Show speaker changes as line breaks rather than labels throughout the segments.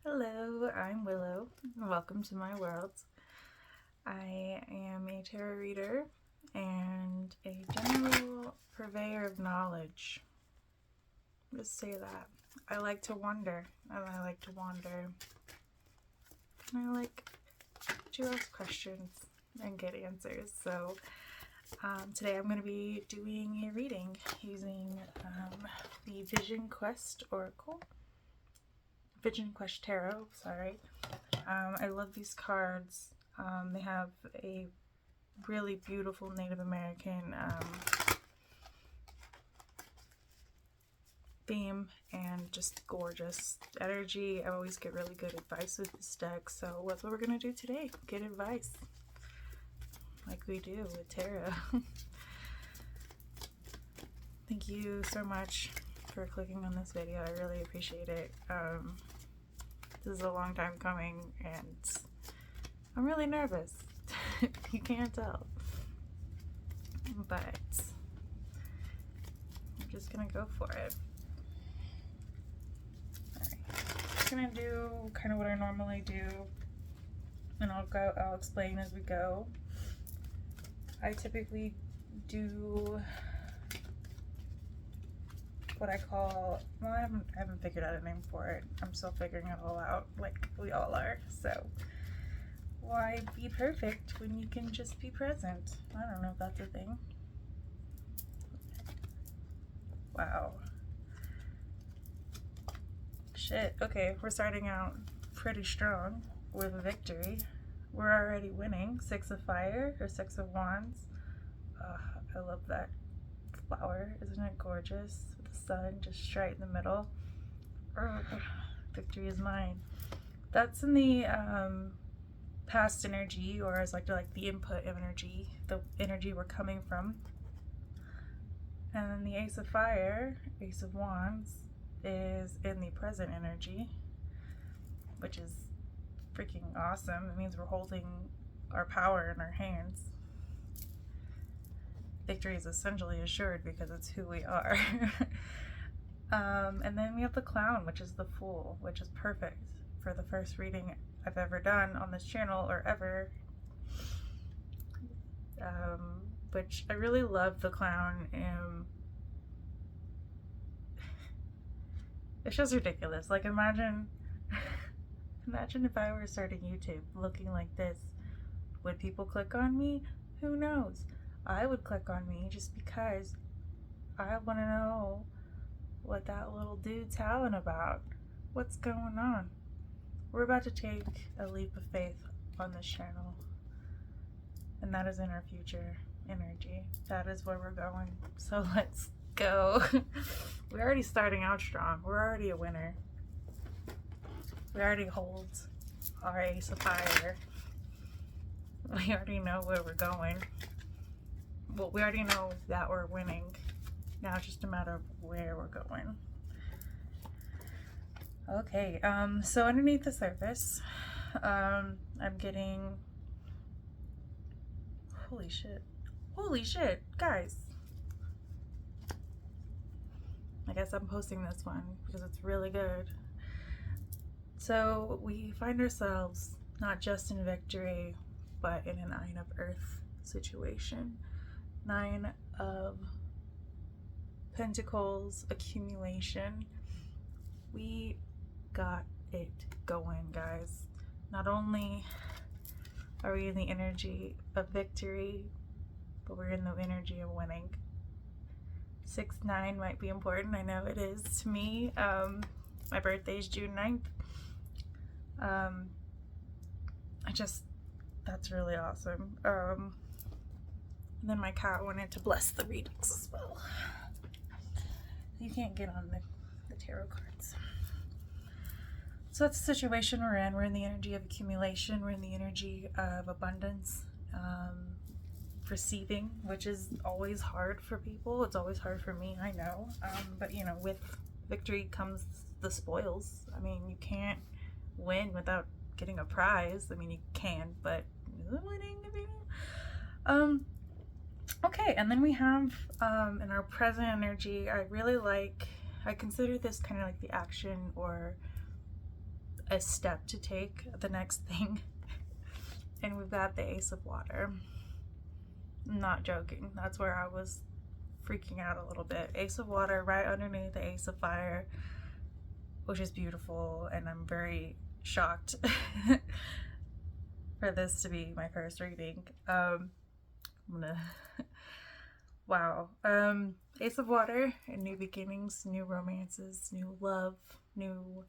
Hello, I'm Willow. Welcome to my world. I am a tarot reader and a general purveyor of knowledge. Just say that. I like to wonder, and I like to wander. And I like to ask questions and get answers. So today I'm going to be doing a reading using the Vision Quest Oracle. Vision Quest Tarot, sorry. I love these cards. They have a really beautiful Native American theme and just gorgeous energy. I always get really good advice with this deck, so that's what we're going to do today. Get advice like we do with tarot. Thank you so much for clicking on this video. I really appreciate it. This is a long time coming and I'm really nervous. You can't tell. But I'm just gonna go for it. Alright. I'm gonna do kind of what I normally do. And I'll explain as we go. I typically do what I call, well, I haven't figured out a name for it. I'm still figuring it all out, like we all are. So why be perfect when you can just be present? I don't know if that's a thing. Wow. Shit. Okay, we're starting out pretty strong with a victory. We're already winning. 6 of Fire or 6 of Wands. I love that flower. Isn't it gorgeous? With the sun just right in the middle. Victory is mine. That's in the past energy, or as I like to like the input energy, the energy we're coming from. And then the Ace of Fire, Ace of Wands, is in the present energy, which is freaking awesome. It means we're holding our power in our hands. Victory is essentially assured because it's who we are. And then we have the Clown, which is the Fool, which is perfect for the first reading I've ever done on this channel or ever. Which I really love the Clown. It's just ridiculous. Like imagine if I were starting YouTube looking like this. Would people click on me? Who knows? I would click on me just because I want to know what that little dude's howling about. What's going on? We're about to take a leap of faith on this channel, and that is in our future energy. That is where we're going. So let's go. We're already starting out strong. We're already a winner. We already hold our Ace of Fire. We already know where we're going. Well, we already know that we're winning. Now it's just a matter of where we're going. Okay, so underneath the surface, I'm getting, holy shit, guys. I guess I'm posting this one because it's really good. So we find ourselves not just in victory, but in a 9 of Earth situation. 9 of Pentacles, accumulation. We got it going, guys. Not only are we in the energy of victory, but we're in the energy of winning. 6-9 might be important. I know it is to me. My birthday is June 9th. That's really awesome. And then my cat wanted to bless the readings as well. You can't get on the tarot cards. So that's the situation we're in. We're in the energy of accumulation. We're in the energy of abundance, receiving, which is always hard for people. It's always hard for me, I know. But you know, with victory comes the spoils. I mean, you can't win without getting a prize. I mean, you can, but winning, you know. Okay, and then we have in our present energy, I consider this kind of like the action or a step to take, the next thing. And we've got the Ace of Water. I'm not joking. That's where I was freaking out a little bit. Ace of Water right underneath the Ace of Fire, which is beautiful, and I'm very shocked for this to be my first reading. I'm gonna wow. Ace of Water, new beginnings, new romances, new love, new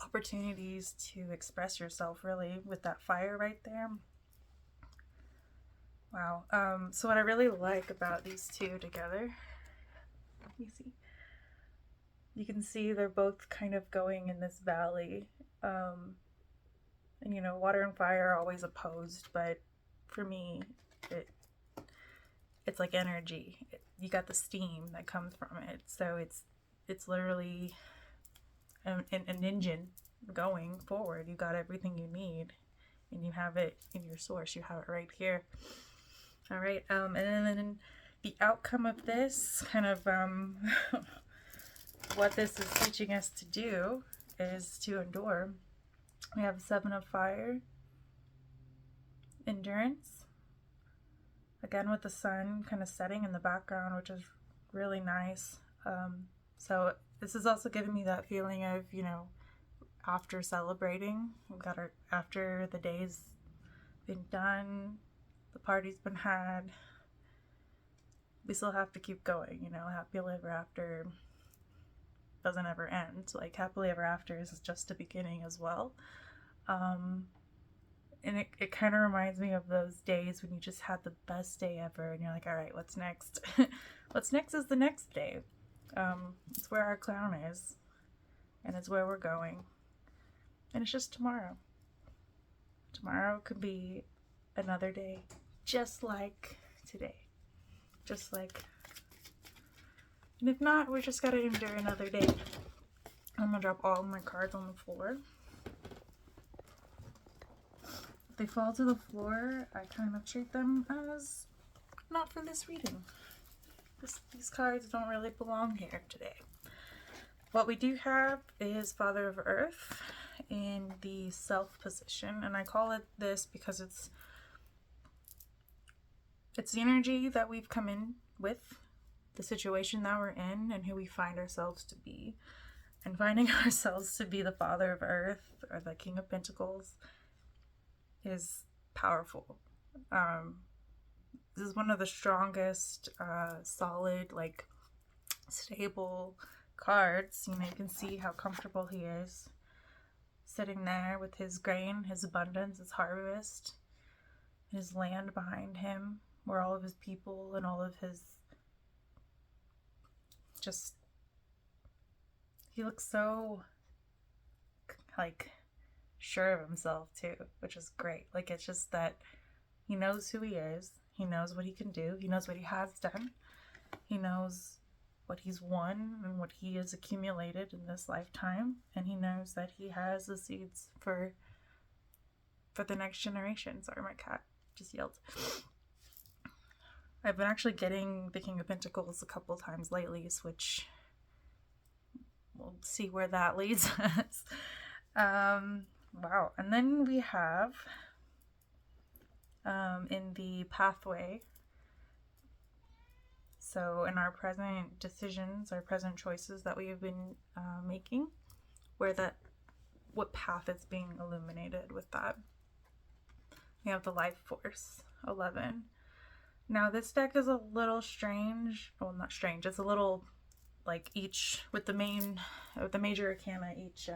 opportunities to express yourself, really, with that fire right there. Wow. So what I really like about these two together, you can see they're both kind of going in this valley. And you know, water and fire are always opposed, but for me, it's like energy. You got the steam that comes from it, so it's literally an engine going forward. You got everything you need, and you have it in your source. You have it right here. All right, and then the outcome of this kind of what this is teaching us to do is to endure. We have Seven of Fire, endurance, again with the sun kind of setting in the background, which is really nice. So this is also giving me that feeling of, you know, after celebrating, we've got our, after the day's been done, the party's been had, we still have to keep going, you know. Happily ever after doesn't ever end. Like, happily ever after is just a beginning as well. And it kind of reminds me of those days when you just had the best day ever and you're like, all right, what's next? What's next is the next day. It's where our clown is, and it's where we're going, and it's just tomorrow. Tomorrow could be another day, just like today, just like, and if not, we just gotta endure another day. I'm gonna drop all my cards on the floor. If they fall to the floor, I kind of treat them as not for this reading. These cards don't really belong here today. What we do have is Father of Earth in the Self position, and I call it this because it's the energy that we've come in with, the situation that we're in, and who we find ourselves to be. And finding ourselves to be the Father of Earth or the King of Pentacles is powerful. This is one of the strongest, solid, like, stable cards. You know, you can see how comfortable he is sitting there with his grain, his abundance, his harvest, his land behind him, where all of his people and all of his, just, he looks so, like, sure of himself too, which is great. Like, it's just that he knows who he is, he knows what he can do, he knows what he has done, he knows what he's won and what he has accumulated in this lifetime, and he knows that he has the seeds for the next generation. Sorry, my cat just yelled. I've been actually getting the King of Pentacles a couple times lately, which we'll see where that leads us. Wow. And then we have in the pathway, so in our present decisions, our present choices that we have been making, what path is being illuminated with that. We have the Life Force, 11. Now this deck is a little strange. Well, not strange. It's a little, like, each with the major arcana, each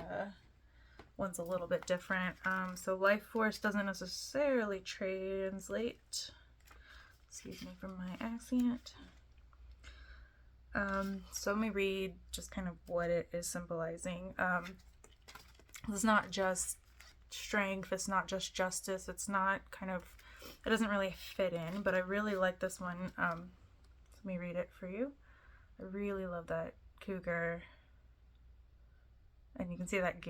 one's a little bit different. So Life Force doesn't necessarily translate. Excuse me for my accent. So let me read just kind of what it is symbolizing. It's not just strength, it's not just justice, it's not kind of, it doesn't really fit in, but I really like this one. Let me read it for you. I really love that cougar, and you can see that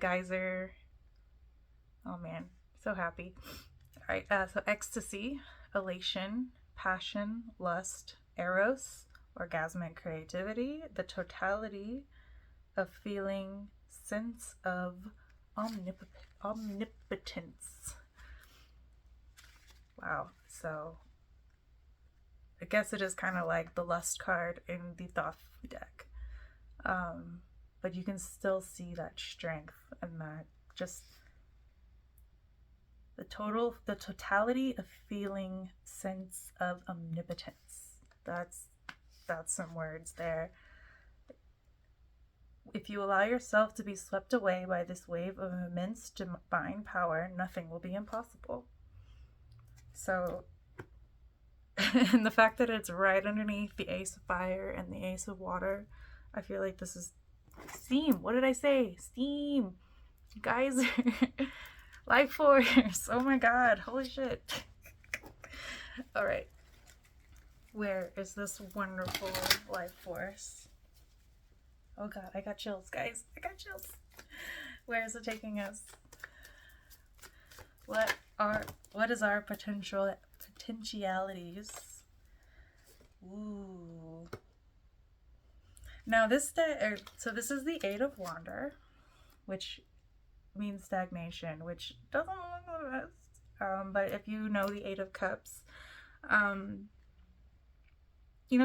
geyser. Oh man, so happy. All right, so ecstasy, elation, passion, lust, eros, orgasmic creativity, the totality of feeling, sense of omnipotence. Wow. So I guess it is kind of like the lust card in the Thoth deck. But you can still see that strength and that just the totality of feeling sense of omnipotence. That's some words there. If you allow yourself to be swept away by this wave of immense divine power, nothing will be impossible. So, and the fact that it's right underneath the Ace of Fire and the Ace of Water, I feel like this is steam. What did I say? Steam. Geyser. Life force. Oh my god. Holy shit. All right. Where is this wonderful life force? Oh god, I got chills, guys. I got chills. Where is it taking us? What is our potentialities? Ooh. Now this so this is the Eight of Wander, which means stagnation, which doesn't look the best. But if you know the Eight of Cups,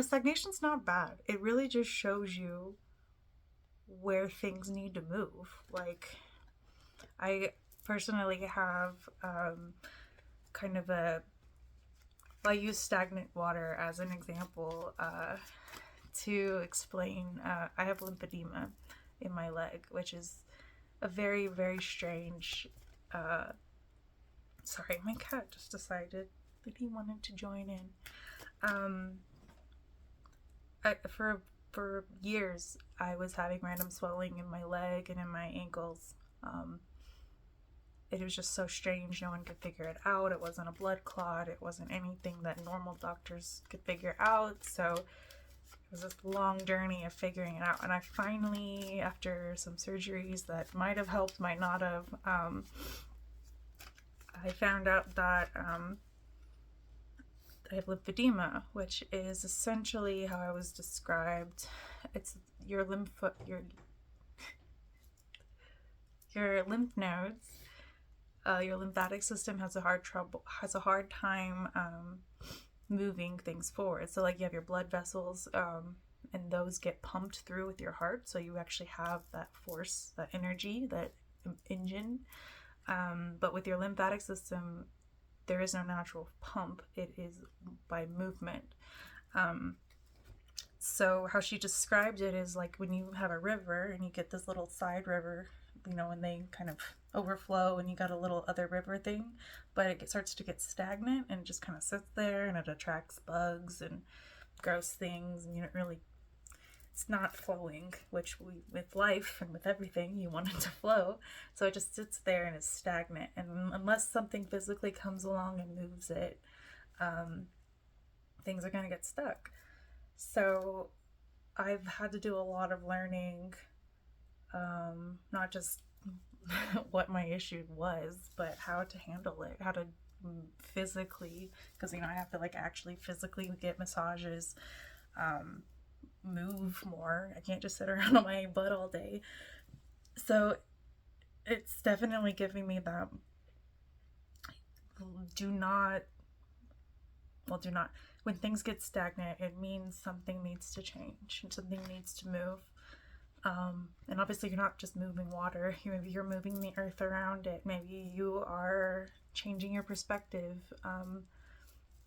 stagnation's not bad. It really just shows you where things need to move. Like, I personally have kind of I use stagnant water as an example to explain. I have lymphedema in my leg, which is a very, very strange. Sorry, my cat just decided that he wanted to join in. For years, I was having random swelling in my leg and in my ankles. It was just so strange. No one could figure it out. It wasn't a blood clot. It wasn't anything that normal doctors could figure out. So it was this long journey of figuring it out. And I finally, after some surgeries that might have helped, might not have, I found out that I have lymphedema, which is essentially how I was described. It's your lymph nodes. Your lymphatic system has a hard time moving things forward. So like you have your blood vessels, and those get pumped through with your heart. So you actually have that force, that energy, that engine. But with your lymphatic system, there is no natural pump. It is by movement. So how she described it is like when you have a river and you get this little side river, when they kind of overflow and you got a little other river thing, but it starts to get stagnant and just kind of sits there and it attracts bugs and gross things, and it's not flowing, which with life and with everything, you want it to flow. So it just sits there and is stagnant. And unless something physically comes along and moves it, things are going to get stuck. So I've had to do a lot of learning, not just what my issue was, but how to handle it, how to physically, because, I have to actually physically get massages, move more. I can't just sit around on my butt all day. So it's definitely giving me that do not when things get stagnant, it means something needs to change and something needs to move. And obviously you're not just moving water, maybe you're moving the earth around it, maybe you are changing your perspective,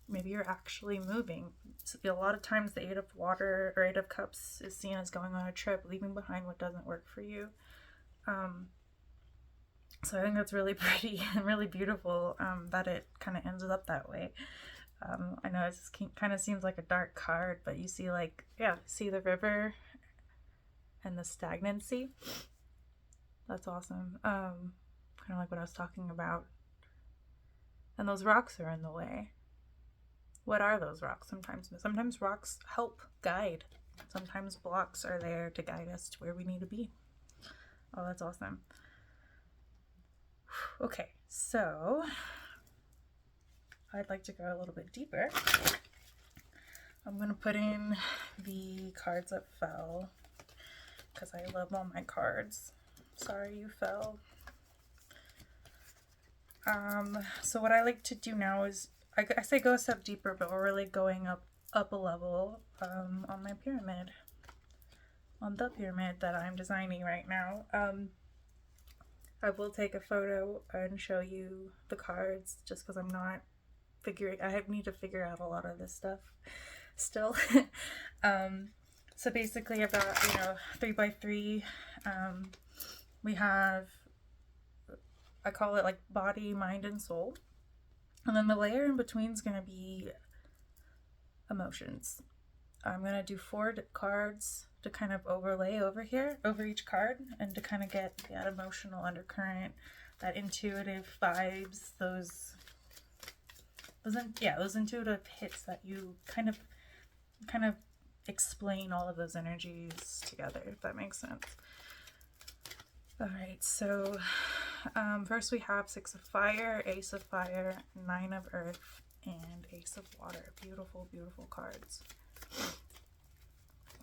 maybe you're actually moving. So a lot of times the Eight of Water or Eight of Cups is seen as going on a trip, leaving behind what doesn't work for you. So I think that's really pretty and really beautiful, that it kind of ends up that way. I know it kind of seems like a dark card, but you see see the river and the stagnancy. That's awesome. Kind of like what I was talking about. And those rocks are in the way. What are those rocks? Sometimes rocks help guide. Sometimes blocks are there to guide us to where we need to be. Oh, that's awesome. Okay, so I'd like to go a little bit deeper. I'm going to put in the cards that fell because I love all my cards. Sorry you fell. So what I like to do now is, I say go a step deeper, but we're really going up a level on my pyramid, on the pyramid that I'm designing right now. I will take a photo and show you the cards, just because I'm not figuring. I need to figure out a lot of this stuff still. um, so basically, I've got 3x3. We have, I call it like body, mind, and soul, and then the layer in between is gonna be emotions. I'm gonna do 4 cards to kind of overlay over here, over each card, and to kind of get that emotional undercurrent, that intuitive vibes, those intuitive hits that you kind of explain all of those energies together, if that makes sense. All right, so first we have 6 of fire, ace of fire, 9 of earth, and ace of water. Beautiful, beautiful cards.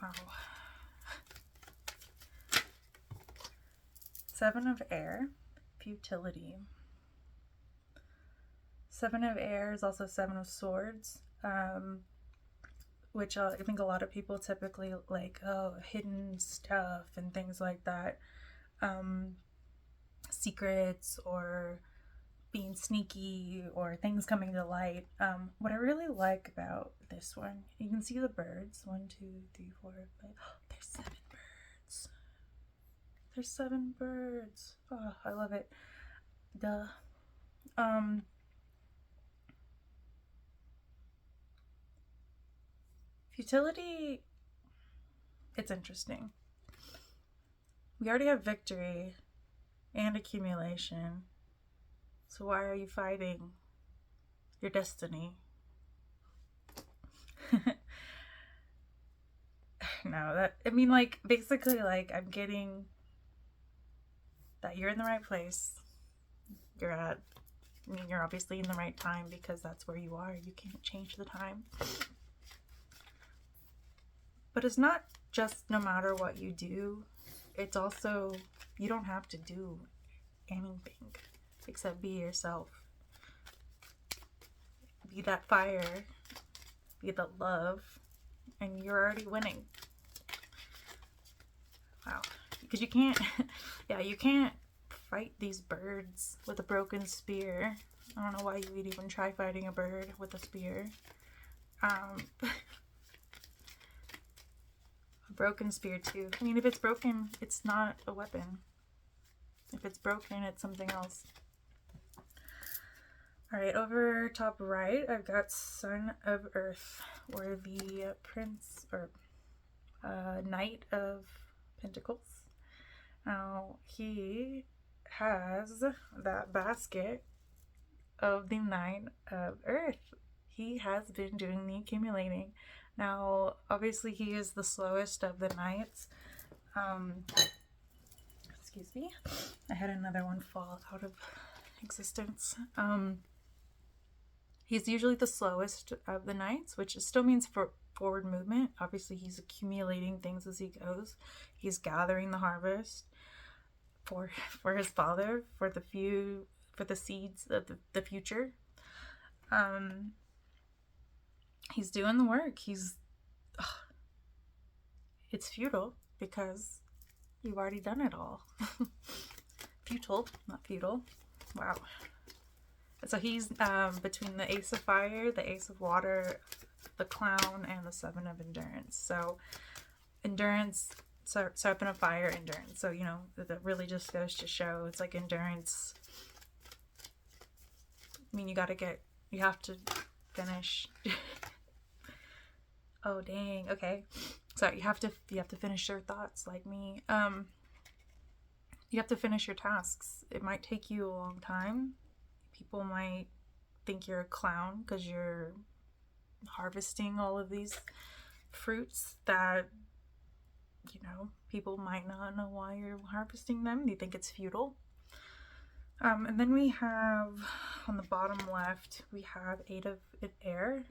Wow. 7 of air, futility. 7 of air is also 7 of swords, which I think a lot of people typically like, hidden stuff and things like that. Secrets or being sneaky or things coming to light. What I really like about this one, you can see the birds. 1, 2, 3, 4, 5. There's 7 birds. There's 7 birds. Oh, I love it. Duh. Futility, it's interesting. We already have victory and accumulation. So why are you fighting your destiny? No, basically, I'm getting that you're in the right place. You're obviously in the right time, because that's where you are. You can't change the time. But it's not just no matter what you do. It's also, you don't have to do anything except be yourself. Be that fire. Be the love. And you're already winning. Wow. Because you can't, you can't fight these birds with a broken spear. I don't know why you would even try fighting a bird with a spear. A broken spear too. I mean, if it's broken, it's not a weapon. If it's broken, it's something else. Alright, over top right, I've got Son of Earth, or the Prince, or Knight of Pentacles. Now, he has that basket of the 9 of Earth. He has been doing the accumulating. Now, obviously, he is the slowest of the knights. Excuse me. I had another one fall out of existence. He's usually the slowest of the knights, which still means for forward movement. Obviously, he's accumulating things as he goes. He's gathering the harvest for his father, for the seeds of the future. He's doing the work. It's futile because you've already done it all. Futile, not futile. Wow. So he's between the Ace of Fire, the Ace of Water, the Clown, and the 7 of Endurance. So endurance, Serpent of Fire, endurance. So, that really just goes to show it's like endurance. I mean, you have to finish. Oh, dang. Okay. So you have to finish your thoughts like me. You have to finish your tasks. It might take you a long time. People might think you're a clown because you're harvesting all of these fruits that, people might not know why you're harvesting them. They think it's futile. And then we have, on the bottom left, we have 8 of air,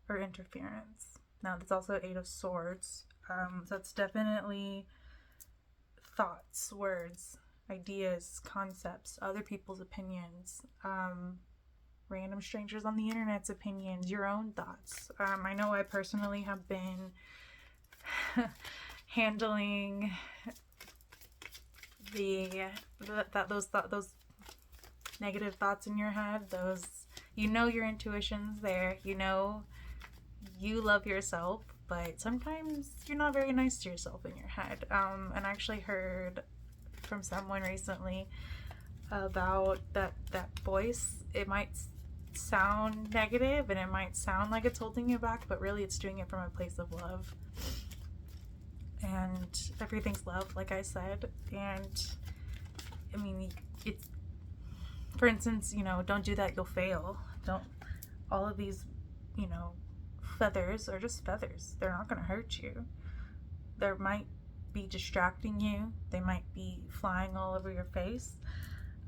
or interference. Now, that's also 8 of swords. So that's definitely thoughts, words. ideas, concepts, other people's opinions, random strangers on the internet's opinions, your own thoughts. I know I personally have been handling those negative thoughts in your head, those, your intuition's there, you love yourself, but sometimes you're not very nice to yourself in your head. And I actually heard from someone recently about that voice. It might sound negative and it might sound like it's holding you back, but really it's doing it from a place of love. And everything's love, like I said. And I mean, it's, for instance, don't do that, you'll fail. Don't, all of these, feathers are just feathers. They're not going to hurt you. They might be distracting you. They might be flying all over your face.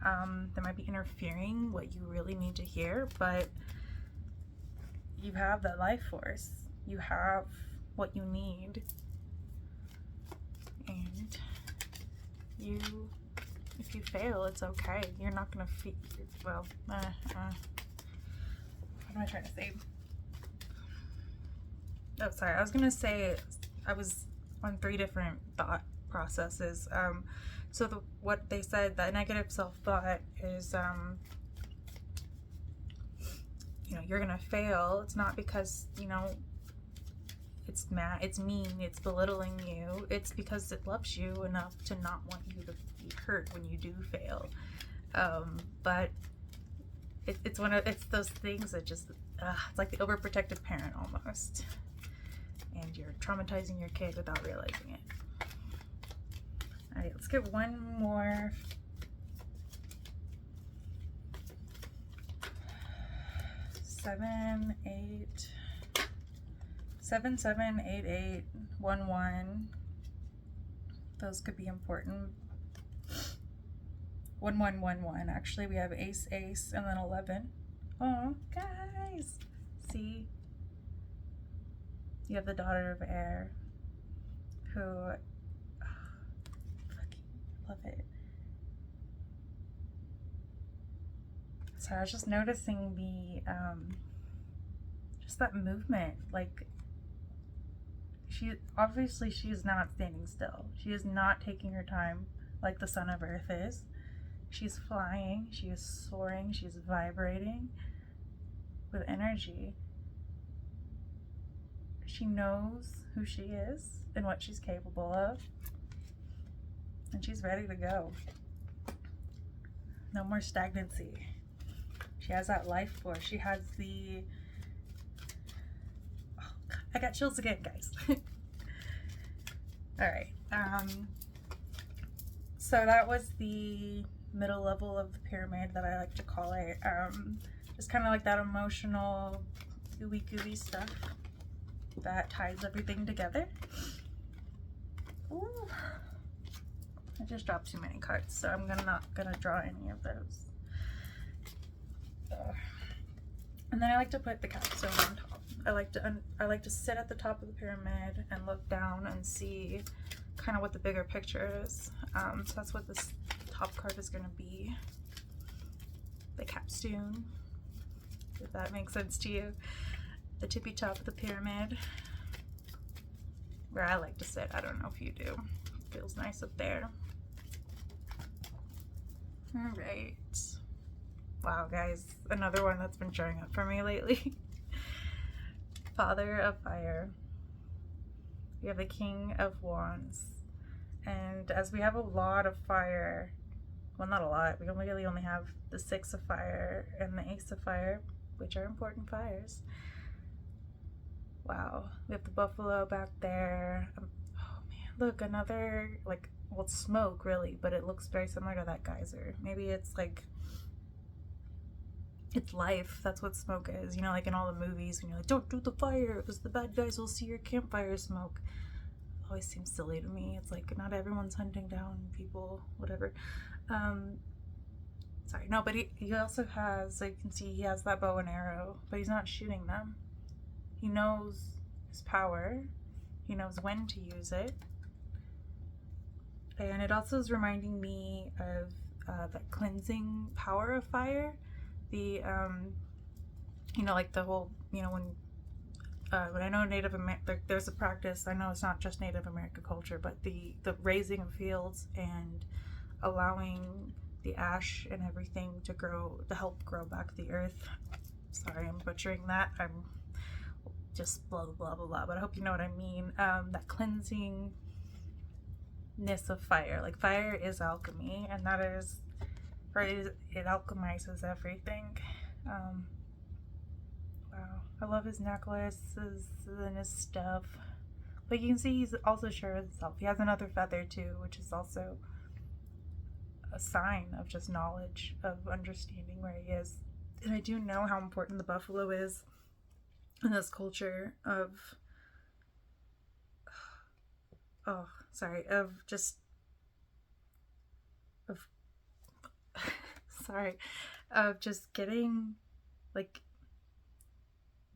They might be interfering what you really need to hear, but you have that life force. You have what you need. And if you fail, it's okay. You're not going to feel, well, what am I trying to say? Oh, sorry. I was going to say I was on 3 different thought processes. So what they said, that negative self-thought is, you're going to fail. It's not because, it's mad, it's mean, it's belittling you. It's because it loves you enough to not want you to be hurt when you do fail. But it's those things that just, it's like the overprotective parent almost. And you're traumatizing your kid without realizing it. Alright, let's get one more. 7, 8, 7, 7, 8, 8, 1, 1. Those could be important. 1, 1, 1, 1. Actually, we have ace, ace, and then 11. Oh, guys. See? You have the daughter of air, who, fucking love it. So I was just noticing the, just that movement. Like, obviously she's not standing still. She is not taking her time like the son of Earth is. She's flying, she is soaring, she's vibrating with energy. She knows who she is and what she's capable of, and she's ready to go. No more stagnancy. She has that life force. She has the, oh God, I got chills again, guys. All right, so that was the middle level of the pyramid that I like to call it. Just kind of like that emotional gooey gooey stuff that ties everything together. Ooh. I just dropped too many cards, so I'm not gonna draw any of those. And then I like to put the capstone on top. I like to sit at the top of the pyramid and look down and see kind of what the bigger picture is. So that's what this top card is going to be. The capstone, if that makes sense to you. The tippy top of the pyramid, where I like to sit. I don't know if you do. It feels nice up there. All right. Wow, guys, another one that's been showing up for me lately. Father of Fire. We have the King of Wands. And as we have a lot of fire, well, not a lot, we really only have the 6 of Fire and the Ace of Fire, which are important fires. Wow, we have the Buffalo back there. Oh man, look, another, like, well, it's smoke really, but it looks very similar to that geyser. Maybe it's like, it's life. That's what smoke is. You know, like in all the movies when you're like, don't do the fire because the bad guys will see your campfire smoke. It always seems silly to me. It's like, not everyone's hunting down people, whatever. Sorry, no, but he also has, so you can see he has that bow and arrow, but he's not shooting them. He knows his power. He knows when to use it. And it also is reminding me of that cleansing power of fire. The like the whole, when I know Native American, there's a practice. I know it's not just Native American culture, but the raising of fields and allowing the ash and everything to grow, to help grow back the earth. Sorry, I'm butchering that. I'm just blah blah blah blah, but I hope you know what I mean. That cleansingness of fire. Like, fire is alchemy, and that is, it alchemizes everything. Wow, I love his necklaces and his stuff. But you can see he's also sure of himself. He has another feather too, which is also a sign of just knowledge, of understanding where he is. And I do know how important the buffalo is in this culture of just getting, like,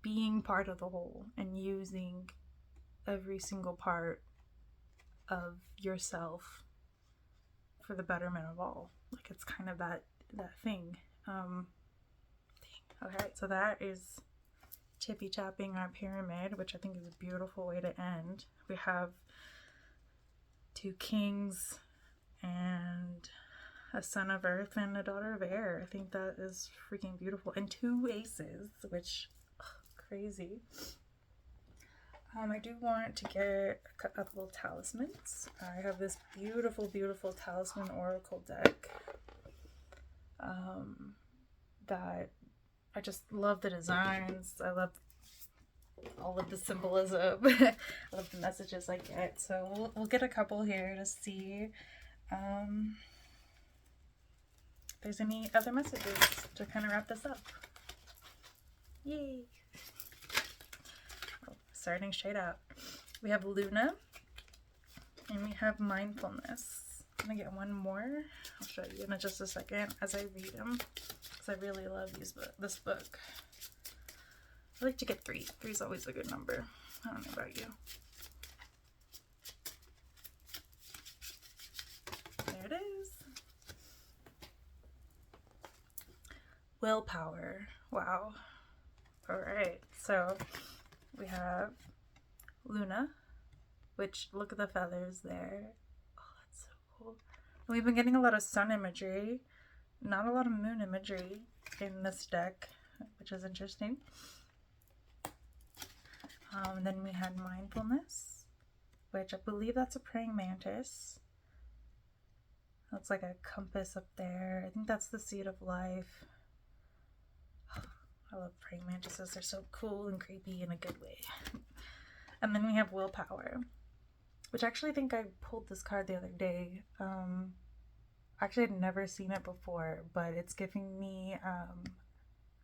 being part of the whole and using every single part of yourself for the betterment of all. Like, it's kind of that thing. Okay, so that is tippy tapping our pyramid, which I think is a beautiful way to end. We have 2 kings and a son of earth and a daughter of air. I think that is freaking beautiful. And 2 aces, which, crazy. I do want to get a couple of talismans. I have this beautiful, beautiful talisman oracle deck that I just love the designs. I love all of the symbolism. I love the messages I get. So we'll get a couple here to see if there's any other messages to kind of wrap this up. Yay! Starting straight out, we have Luna, and we have mindfulness. I'm gonna get one more. I'll show you in just a second as I read them, because I really love this book. I like to get 3. 3 is always a good number. I don't know about you. There it is. Willpower. Wow. All right. So we have Luna, which, look at the feathers there. Oh, that's so cool. And we've been getting a lot of sun imagery, not a lot of moon imagery in this deck, which is interesting. Then we had mindfulness, which I believe that's a praying mantis. Looks like a compass up there. I think that's the seed of life. I love praying mantises. They're so cool and creepy in a good way. And then we have willpower, which I actually think I pulled this card the other day. Actually, I'd never seen it before, but it's giving me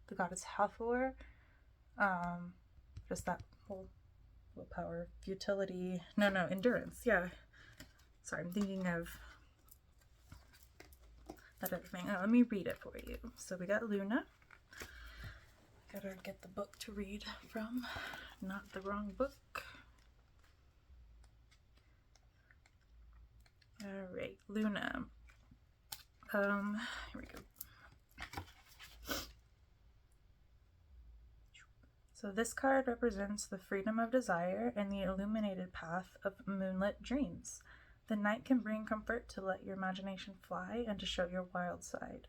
the goddess Hathor. Just that whole willpower, futility. No, endurance. Yeah. Sorry, I'm thinking of that other thing. Let me read it for you. So we got Luna. Gotta get the book to read from, not the wrong book. Alright, Luna. Here we go. So this card represents the freedom of desire and the illuminated path of moonlit dreams. The night can bring comfort to let your imagination fly and to show your wild side.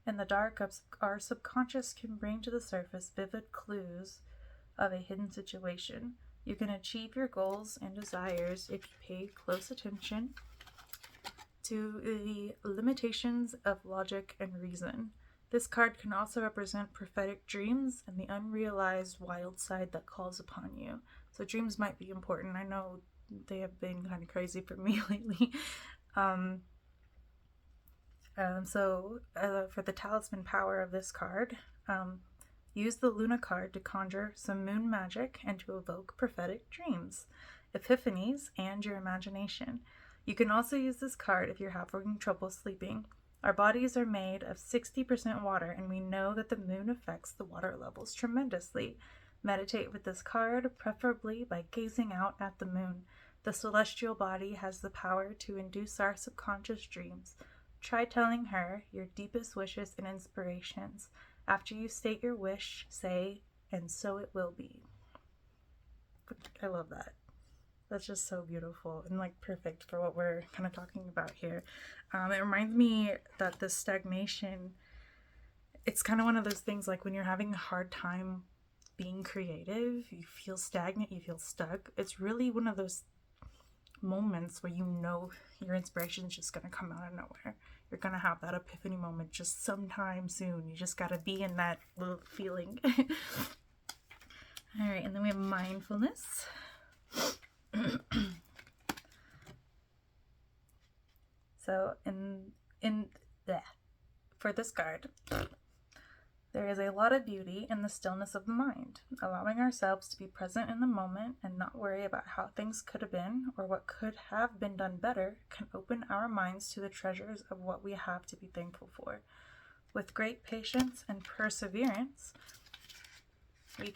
In the dark, our subconscious can bring to the surface vivid clues of a hidden situation. You can achieve your goals and desires if you pay close attention to the limitations of logic and reason. This card can also represent prophetic dreams and the unrealized wild side that calls upon you. So dreams might be important. I know they have been kind of crazy for me lately. For the talisman power of this card, use the Luna card to conjure some moon magic and to evoke prophetic dreams, epiphanies, and your imagination. You can also use this card if you're having trouble sleeping. Our bodies are made of 60% water, and we know that the moon affects the water levels tremendously. Meditate with this card, preferably by gazing out at the moon. The celestial body has the power to induce our subconscious dreams. Try telling her your deepest wishes and inspirations. After you state your wish, say, "And so it will be." I love that. That's just so beautiful and like perfect for what we're kind of talking about here. It reminds me that this stagnation, it's kind of one of those things like when you're having a hard time being creative, you feel stagnant, you feel stuck. It's really one of those moments where you know your inspiration is just gonna come out of nowhere. You're gonna have that epiphany moment just sometime soon. You just gotta be in that little feeling. All right, and then we have mindfulness. So for this card, there is a lot of beauty in the stillness of the mind. Allowing ourselves to be present in the moment and not worry about how things could have been or what could have been done better can open our minds to the treasures of what we have to be thankful for. With great patience and perseverance, we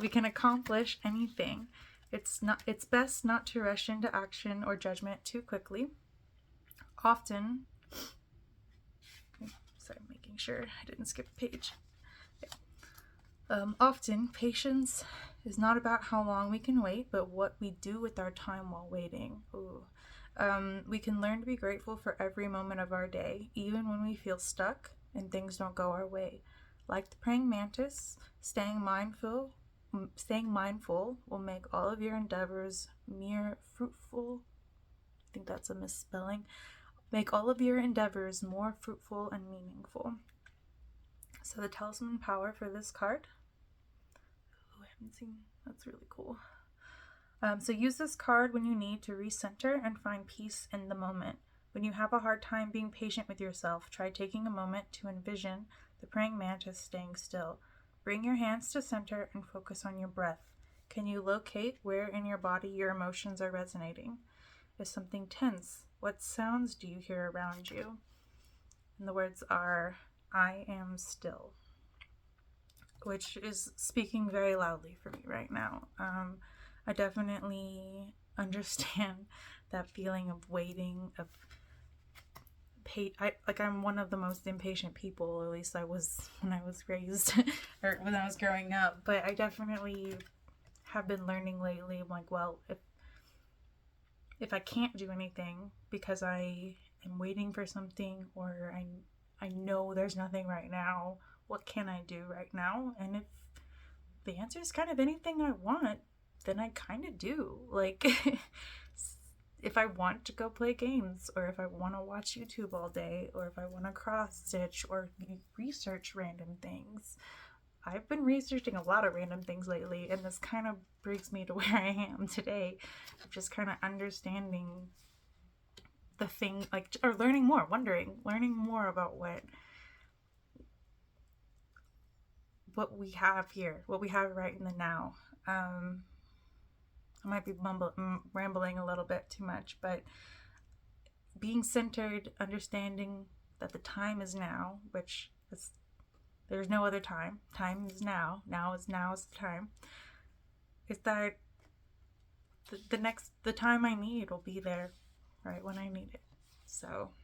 can accomplish anything. It's best not to rush into action or judgment too quickly. Often, making sure I didn't skip a page. Often, patience is not about how long we can wait, but what we do with our time while waiting. We can learn to be grateful for every moment of our day, even when we feel stuck and things don't go our way. Like the praying mantis, staying mindful will make all of your endeavors more fruitful. I think that's a misspelling. Make all of your endeavors more fruitful and meaningful. So the talisman power for this card. Oh, I haven't seen. That's really cool. So use this card when you need to recenter and find peace in the moment. When you have a hard time being patient with yourself, try taking a moment to envision the praying mantis staying still. Bring your hands to center and focus on your breath. Can you locate where in your body your emotions are resonating? Is something tense? What sounds do you hear around you? And the words are, "I am still," which is speaking very loudly for me right now. I definitely understand that feeling of waiting, of I'm one of the most impatient people, or at least I was when I was raised or when I was growing up, but I definitely have been learning lately. I'm like, well, if I can't do anything because I am waiting for something, or I know there's nothing right now, what can I do right now? And if the answer is kind of anything I want, then I kind of do. Like, if I want to go play games, or if I want to watch YouTube all day, or if I want to cross stitch or research random things. I've been researching a lot of random things lately, and this kind of brings me to where I am today. Just kind of understanding the thing, like, or learning more about what we have here, what we have right in the now. I might be rambling a little bit too much, but being centered, understanding that the time is now, which is, there's no other time. Time is now. Now is the time. Is that the time I need will be there, right when I need it. So,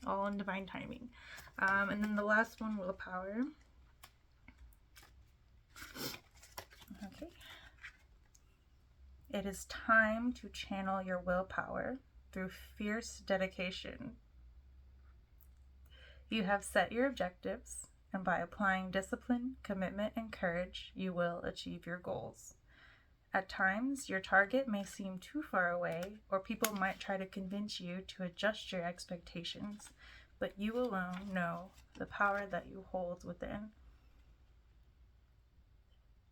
all in divine timing. And then the last one, willpower. Okay. It is time to channel your willpower through fierce dedication. You have set your objectives, and by applying discipline, commitment, and courage, you will achieve your goals. At times, your target may seem too far away, or people might try to convince you to adjust your expectations, but you alone know the power that you hold within.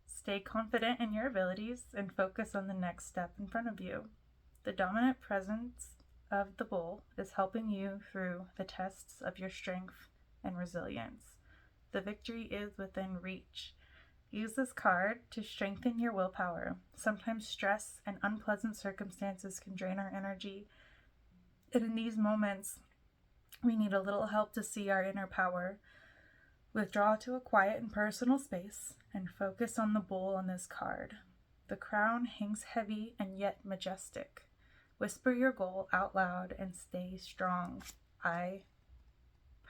Stay confident in your abilities and focus on the next step in front of you. The dominant presence of the bull is helping you through the tests of your strength and resilience. The victory is within reach. Use this card to strengthen your willpower. Sometimes stress and unpleasant circumstances can drain our energy. And in these moments, we need a little help to see our inner power. Withdraw to a quiet and personal space and focus on the bull on this card. The crown hangs heavy and yet majestic. Whisper your goal out loud and stay strong. I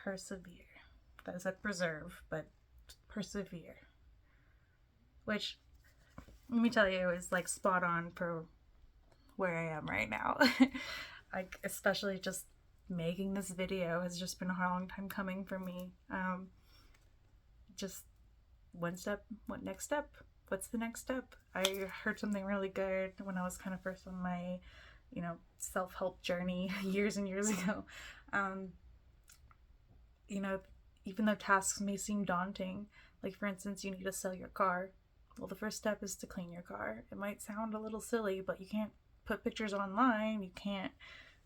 persevere. That is a preserve, but persevere. Which, let me tell you, is like spot on for where I am right now. Like, especially just making this video has just been a long time coming for me. Just one step, what next step? What's the next step? I heard something really good when I was kind of first on my, self-help journey years and years ago. Even though tasks may seem daunting, like for instance, you need to sell your car. Well, the first step is to clean your car. It might sound a little silly, but you can't put pictures online. You can't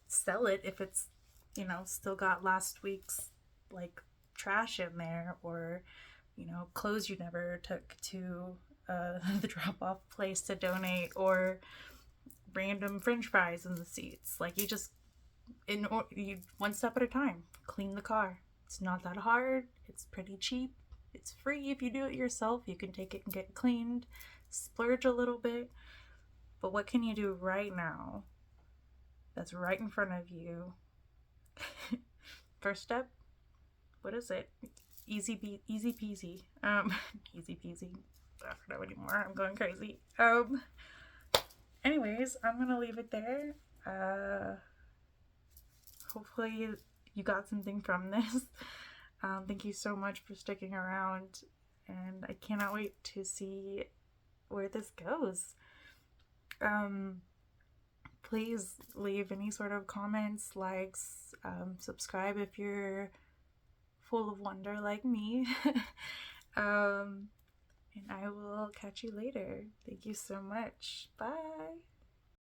sell it if it's, still got last week's like trash in there, or, clothes you never took to the drop-off place to donate, or random French fries in the seats. Like, you one step at a time, clean the car. It's not that hard. It's pretty cheap. It's free if you do it yourself. You can take it and get cleaned, splurge a little bit. But what can you do right now that's right in front of you? First step, what is it? Easy peasy. Easy peasy. I don't know anymore. I'm going crazy. Anyways, I'm gonna leave it there. Hopefully you got something from this. Thank you so much for sticking around, and I cannot wait to see where this goes. Please leave any sort of comments, likes, subscribe if you're full of wonder like me. And I will catch you later. Thank you so much. Bye.